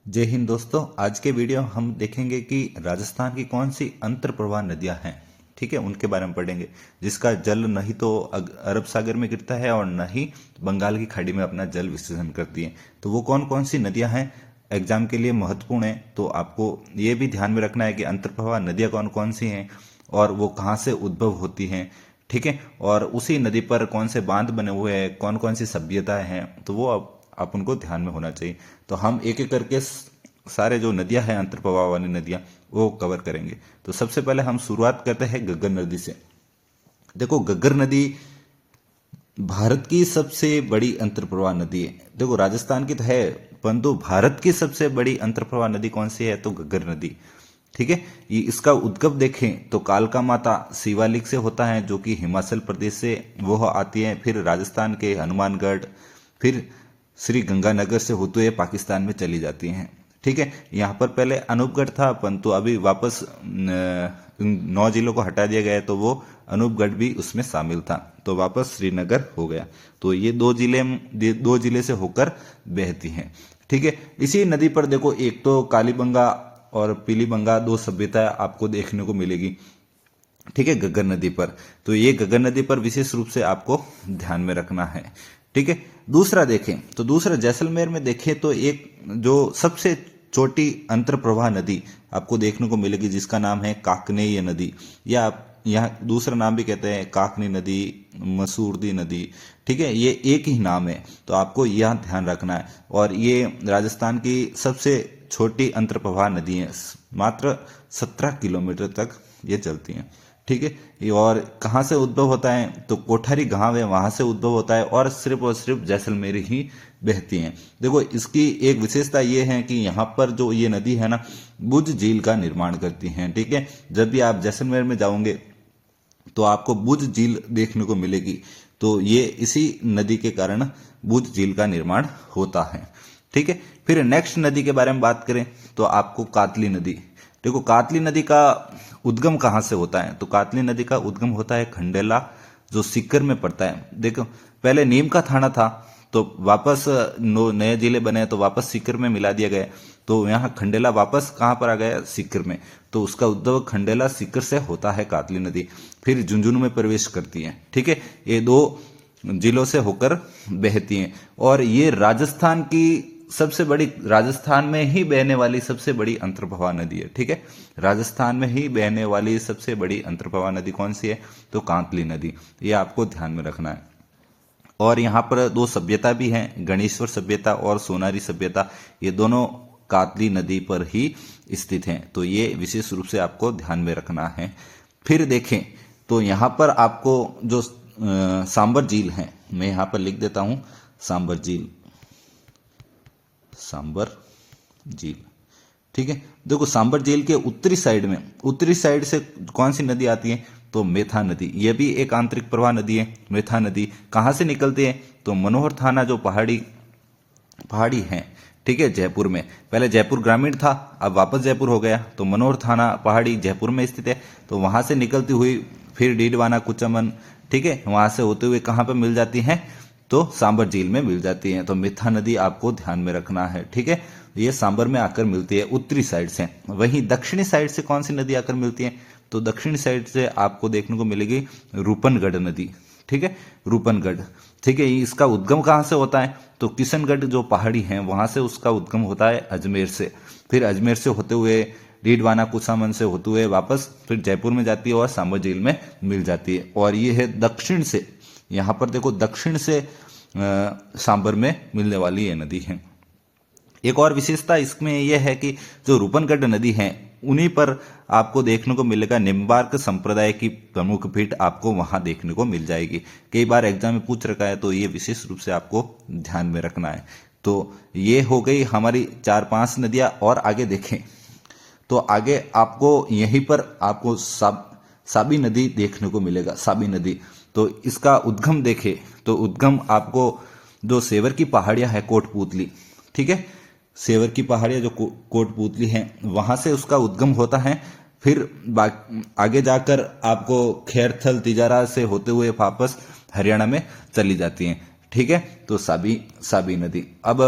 जय हिंद दोस्तों। आज के वीडियो हम देखेंगे कि राजस्थान की कौन सी अंतर प्रवाह नदियां हैं। ठीक है, उनके बारे में पढ़ेंगे जिसका जल नहीं तो अरब सागर में गिरता है और न ही बंगाल की खाड़ी में अपना जल विसर्जन करती है। तो वो कौन कौन सी नदियां हैं, एग्जाम के लिए महत्वपूर्ण है। तो आपको ये भी ध्यान में रखना है कि अंतर प्रवाह नदियां कौन कौन सी हैं और वो कहाँ से उद्भव होती हैं। ठीक है, और उसी नदी पर कौन से बांध बने हुए हैं, कौन कौन सी सभ्यताएं हैं, तो वो आप उनको ध्यान में होना चाहिए। तो हम एक एक करके सारे जो नदियां हैं अंतर प्रवाह वाली नदियां वो कवर करेंगे। तो सबसे पहले हम शुरुआत करते हैं घग्गर नदी से। देखो, घग्गर नदी भारत की सबसे बड़ी अंतर प्रवाह नदी है। देखो, राजस्थान की तो है, परंतु भारत की सबसे बड़ी अंतर प्रवाह नदी कौन सी है, तो घग्गर नदी। ठीक है, ये इसका उद्गम देखें तो कालका माता शिवालिक से होता है, जो कि हिमाचल प्रदेश से वो आती है, फिर राजस्थान के हनुमानगढ़, फिर श्री गंगानगर से होते हुए पाकिस्तान में चली जाती हैं। ठीक है, यहाँ पर पहले अनूपगढ़ था, परंतु अभी वापस इन 9 जिलों को हटा दिया गया है, तो वो अनूपगढ़ भी उसमें शामिल था, तो वापस श्रीनगर हो गया। तो ये दो जिले से होकर बहती हैं। ठीक है, इसी नदी पर देखो, एक तो कालीबंगा और पीलीबंगा दो सभ्यता आपको देखने को मिलेगी। ठीक है, घग्गर नदी पर। तो ये घग्गर नदी पर विशेष रूप से आपको ध्यान में रखना है। ठीक है, दूसरा देखें तो दूसरा जैसलमेर में देखें तो एक जो सबसे छोटी अंतर प्रवाह नदी आपको देखने को मिलेगी, जिसका नाम है काकनेय नदी, या आप यहाँ दूसरा नाम भी कहते हैं काकनी नदी, मसूरदी नदी। ठीक है, ये एक ही नाम है, तो आपको यह ध्यान रखना है। और ये राजस्थान की सबसे छोटी अंतर प्रवाह नदी है, मात्र 17 किलोमीटर तक ये चलती हैं। ठीक है, ये और कहाँ से उद्भव होता है, तो कोठारी गांव है वहां से उद्भव होता है और सिर्फ जैसलमेर ही बहती हैं। देखो, इसकी एक विशेषता ये है कि यहाँ पर जो ये नदी है ना, बुझ झील का निर्माण करती हैं। ठीक है, जब भी आप जैसलमेर में जाओगे तो आपको बुझ झील देखने को मिलेगी। तो ये इसी नदी के कारण बुझ झील का निर्माण होता है। ठीक है, फिर नेक्स्ट नदी के बारे में बात करें तो आपको कातली नदी। देखो, कातली नदी का उद्गम कहाँ से होता है, तो कातली नदी का उद्गम होता है खंडेला, जो सीकर में पड़ता है। देखो, पहले नीम का थाना था, तो वापस नए जिले बने तो वापस सीकर में मिला दिया गया। तो यहाँ खंडेला वापस कहाँ पर आ गया, सीकर में। तो उसका उद्भव खंडेला सीकर से होता है कातली नदी, फिर झुंझुनू में प्रवेश करती है। ठीक है, ये दो जिलों से होकर बहती हैं और ये राजस्थान में ही बहने वाली सबसे बड़ी अंतर्प्रवाह नदी है। ठीक है, राजस्थान में ही बहने वाली सबसे बड़ी अंतर्प्रवाह नदी कौन सी है, तो कांतली नदी। ये आपको ध्यान में रखना है। और यहाँ पर दो सभ्यता भी हैं, गणेश्वर सभ्यता और सोनारी सभ्यता, ये दोनों कातली नदी पर ही स्थित हैं। तो ये विशेष रूप से आपको ध्यान में रखना है। फिर देखें तो यहाँ पर आपको जो सांबर झील है, मैं यहाँ पर लिख देता हूँ, सांबर झील, सांबर झील। ठीक है, देखो, सांबर झील के उत्तरी साइड से कौन सी नदी आती है, तो मेथा नदी। यह भी एक आंतरिक प्रवाह नदी है। मेथा नदी कहाँ से निकलती है, तो मनोहर थाना जो पहाड़ी है, ठीक है, जयपुर में। पहले जयपुर ग्रामीण था, अब वापस जयपुर हो गया, तो मनोहर थाना पहाड़ी जयपुर में स्थित है। तो वहां से निकलती हुई फिर डीडवाना, कुचमन, ठीक है, वहां से होते हुए कहाँ पर मिल जाती है, तो सांबर झील में मिल जाती है। तो मिथा नदी आपको ध्यान में रखना है। ठीक है, ये सांबर में आकर मिलती है उत्तरी साइड से। वहीं दक्षिणी साइड से कौन सी नदी आकर मिलती है, तो दक्षिणी साइड से आपको देखने को मिलेगी रूपनगढ़ नदी। ठीक है, रूपनगढ़। ठीक है, इसका उद्गम कहाँ से होता है, तो किशनगढ़ जो पहाड़ी है वहां से उसका उद्गम होता है अजमेर से। फिर अजमेर से होते हुए डीडवाना, कुसामन से होते हुए वापस फिर जयपुर में जाती है और सांबर झील में मिल जाती है। और ये है दक्षिण से, यहाँ पर देखो, दक्षिण से सांबर में मिलने वाली ये नदी है। एक और विशेषता इसमें यह है कि जो रूपनगढ़ नदी है, उन्हीं पर आपको देखने को मिलेगा निम्बार्क संप्रदाय की प्रमुख पीठ, आपको वहां देखने को मिल जाएगी। कई बार एग्जाम में पूछ रखा है, तो ये विशेष रूप से आपको ध्यान में रखना है। तो ये हो गई हमारी 4-5 नदियां। और आगे देखें तो आगे आपको यहीं पर आपको साबी नदी देखने को मिलेगा, साबी नदी। तो इसका उद्गम देखें तो उद्गम आपको जो सेवर की पहाड़ियां है, कोटपूतली, ठीक है, सेवर की पहाड़ियां जो कोटपूतली हैं, वहां से उसका उद्गम होता है। फिर आगे जाकर आपको खैरथल, तिजारा से होते हुए वापस हरियाणा में चली जाती हैं। ठीक है, तो साबी नदी। अब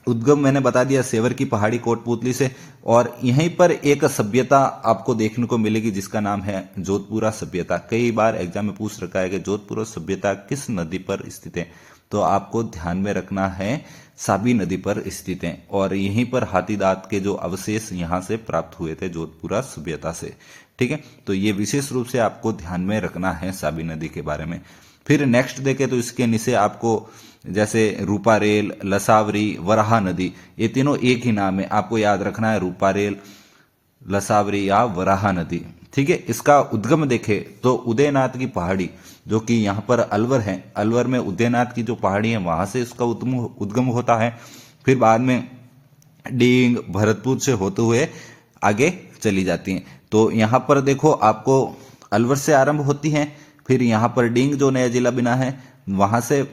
उद्गम मैंने बता दिया सेवर की पहाड़ी कोटपुतली से। और यहीं पर एक सभ्यता आपको देखने को मिलेगी जिसका नाम है जोधपुरा सभ्यता। कई बार एग्जाम में पूछ रखा है कि जोधपुरा सभ्यता किस नदी पर स्थित है, तो आपको ध्यान में रखना है साबी नदी पर स्थित है। और यहीं पर हाथी दांत के जो अवशेष यहां से प्राप्त हुए थे जोधपुरा सभ्यता से। ठीक है, तो ये विशेष रूप से आपको ध्यान में रखना है साबी नदी के बारे में। फिर नेक्स्ट देखें तो इसके नीचे आपको जैसे रूपारेल, लसावरी, वराहा नदी, ये तीनों एक ही नाम है, आपको याद रखना है रूपारेल, लसावरी या वराहा नदी। ठीक है, इसका उद्गम देखे तो उदयनाथ की पहाड़ी जो कि यहाँ पर अलवर है, अलवर में उदयनाथ की जो पहाड़ी है वहां से इसका उद्गम होता है। फिर बाद में डींग, भरतपुर से होते हुए आगे चली जाती हैं। तो यहाँ पर देखो आपको अलवर से आरंभ होती है, फिर यहाँ पर डींग जो नया जिला बना है वहां से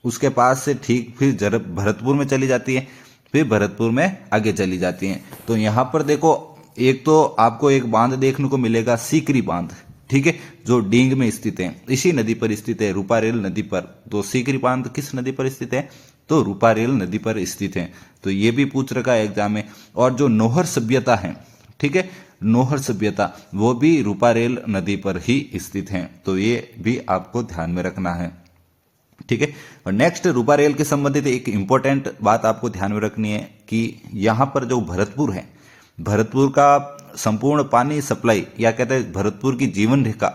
उसके पास से ठीक फिर भरतपुर में चली जाती है, फिर भरतपुर में आगे चली जाती हैं। तो यहाँ पर देखो एक तो आपको एक बांध देखने को मिलेगा सीकरी बांध, ठीक है, जो डींग में स्थित है, इसी नदी पर स्थित है, रूपारेल नदी पर। तो सीकरी बांध किस नदी पर स्थित है, तो रूपारेल नदी पर स्थित है। तो ये भी पूछ रखा है एग्जाम में। और जो नौहर सभ्यता है, ठीक है, नौहर सभ्यता वो भी रूपारेल नदी पर ही स्थित है। तो ये भी आपको ध्यान में रखना है। ठीक है, और नेक्स्ट रूपारेल के संबंधित एक इंपॉर्टेंट बात आपको ध्यान में रखनी है कि यहां पर जो भरतपुर है, भरतपुर का संपूर्ण पानी सप्लाई या कहते हैं भरतपुर की जीवन रेखा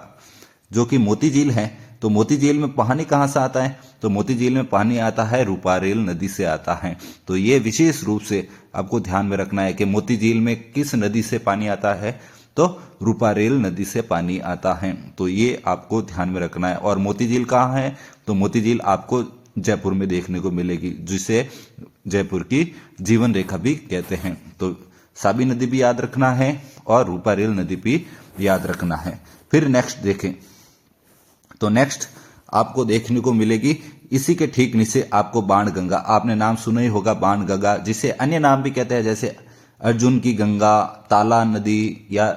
जो कि मोती झील है, तो मोती झील में पानी कहां से आता है, तो मोती झील में पानी आता है रूपारेल नदी से आता है। तो ये विशेष रूप से आपको ध्यान में रखना है कि मोती झील में किस नदी से पानी आता है, तो रूपारेल नदी से पानी आता है। तो ये आपको ध्यान में रखना है। और मोती झील कहाँ है, तो मोती झील आपको जयपुर में देखने को मिलेगी, जिसे जयपुर की जीवन रेखा भी कहते हैं। तो साबी नदी भी याद रखना है और रूपारेल नदी भी याद रखना है। फिर नेक्स्ट देखें तो नेक्स्ट आपको देखने को मिलेगी इसी के ठीक नीचे आपको बाणगंगा, आपने नाम सुना ही होगा बाणगंगा, जिसे अन्य नाम भी कहते हैं जैसे अर्जुन की गंगा, ताला नदी या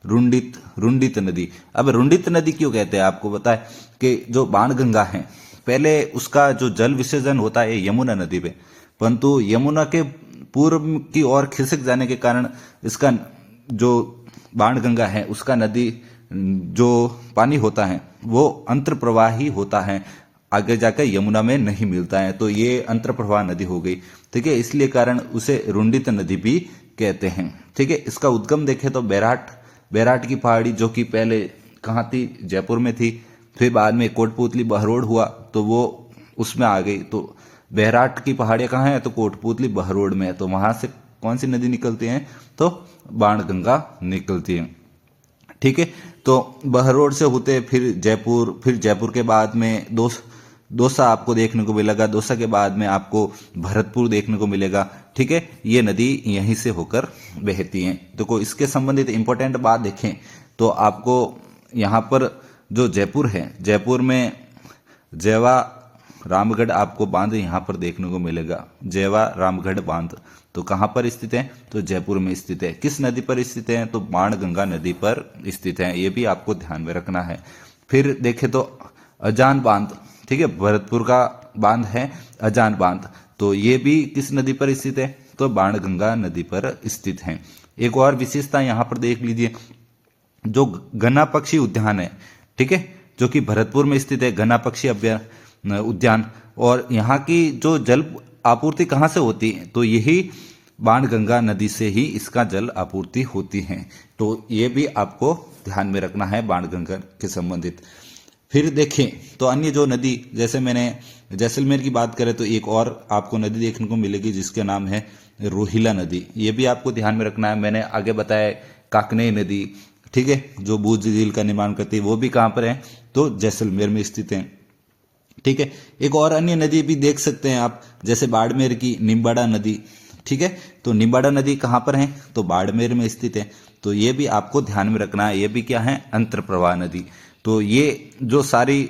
रुंडित नदी। अब रुंडित नदी क्यों कहते हैं, आपको पता है कि जो बाणगंगा है पहले उसका जो जल विसर्जन होता है यमुना नदी पे, परंतु यमुना के पूर्व की ओर खिसक जाने के कारण इसका जो बाणगंगा है उसका नदी जो पानी होता है वो अंतर प्रवाही होता है, आगे जाकर यमुना में नहीं मिलता है। तो ये अंतर प्रवाह नदी हो गई, ठीक है, इसलिए कारण उसे रुंडित नदी भी कहते हैं। ठीक है, इसका उद्गम देखें तो बैराट की पहाड़ी जो कि पहले कहाँ थी, जयपुर में थी, फिर बाद में कोटपुतली बहरोड हुआ तो वो उसमें आ गई। तो बैराट की पहाड़ियाँ कहाँ हैं, तो कोटपुतली बहरोड में है। तो वहां से कौन सी नदी निकलती है, तो बाणगंगा निकलती है। ठीक है, तो बहरोड से होते फिर जयपुर के बाद में दौसा आपको देखने को मिलेगा, दौसा के बाद में आपको भरतपुर देखने को मिलेगा। ठीक है, ये नदी यहीं से होकर बहती है। तो इसके संबंधित इंपॉर्टेंट बात देखें तो आपको यहाँ पर जो जयपुर है, जयपुर में जयवा रामगढ़ आपको बांध यहाँ पर देखने को मिलेगा, जयवा रामगढ़ बांध। तो कहाँ पर स्थित है, तो जयपुर में स्थित है। किस नदी पर स्थित है, तो बाणगंगा नदी पर स्थित है, ये भी आपको ध्यान में रखना है। फिर देखें तो अजान बांध, ठीक है, भरतपुर का बांध है अजान बांध, तो ये भी किस नदी पर स्थित है, तो बाणगंगा नदी पर स्थित है। एक और विशेषता यहाँ पर देख लीजिए, जो घना पक्षी उद्यान है, ठीक है, जो कि भरतपुर में स्थित है, घना पक्षी उद्यान, और यहाँ की जो जल आपूर्ति कहाँ से होती है, तो यही बाणगंगा नदी से ही इसका जल आपूर्ति होती है। तो ये भी आपको ध्यान में रखना है बाणगंगा के संबंधित। फिर देखें तो अन्य जो नदी, जैसे मैंने जैसलमेर की बात करें तो एक और आपको नदी देखने को मिलेगी जिसका नाम है रोहिला नदी, ये भी आपको ध्यान में रखना है। मैंने आगे बताया काकनेय नदी, ठीक है, जो बूझ झील का निर्माण करती है, वो भी कहाँ पर है, तो जैसलमेर में स्थित है। ठीक है, एक और अन्य नदी भी देख सकते हैं आप, जैसे बाड़मेर की निम्बाड़ा नदी, ठीक है, तो निम्बाड़ा नदी कहाँ पर है, तो बाड़मेर में स्थित है। तो ये भी आपको ध्यान में रखना है, ये भी क्या है, अंतर प्रवाह नदी। तो ये जो सारी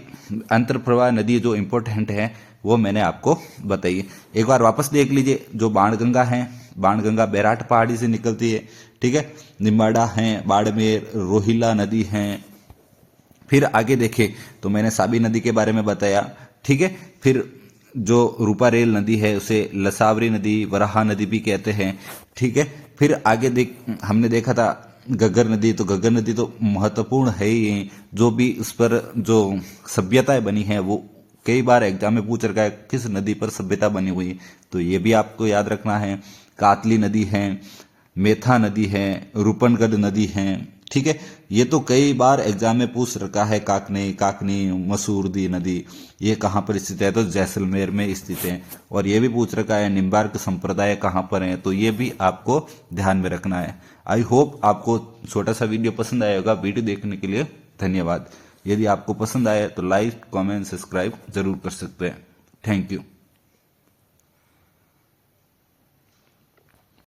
अंतर प्रवाह नदी जो इंपॉर्टेंट है वो मैंने आपको बताई। एक बार वापस देख लीजिए, जो बाणगंगा है, बाणगंगा बैराट पहाड़ी से निकलती है, ठीक है, निम्बाड़ा है, बाड़मेर, रोहिला नदी है। फिर आगे देखें तो मैंने साबी नदी के बारे में बताया, ठीक है। फिर जो रूपारेल नदी है उसे लसावरी नदी, वराहा नदी भी कहते हैं। ठीक है, फिर आगे हमने देखा था घग्गर नदी। तो घग्गर नदी तो महत्वपूर्ण है ही, जो भी उस पर जो सभ्यताएं बनी है वो कई बार एग्जाम में पूछ रखा है किस नदी पर सभ्यता बनी हुई है, तो ये भी आपको याद रखना है। कातली नदी है, मेथा नदी है, रूपनगढ़ नदी है। ठीक है, ये तो कई बार एग्जाम में पूछ रखा है। काकनी मसूरदी नदी ये कहाँ पर स्थित है, तो जैसलमेर में स्थित है। और ये भी पूछ रखा है निम्बार्क संप्रदाय कहाँ पर है, तो ये भी आपको ध्यान में रखना है। आई होप आपको छोटा सा वीडियो पसंद आया होगा। वीडियो देखने के लिए धन्यवाद। यदि आपको पसंद आए तो लाइक, कमेंट, सब्सक्राइब जरूर कर सकते हैं। Thank you.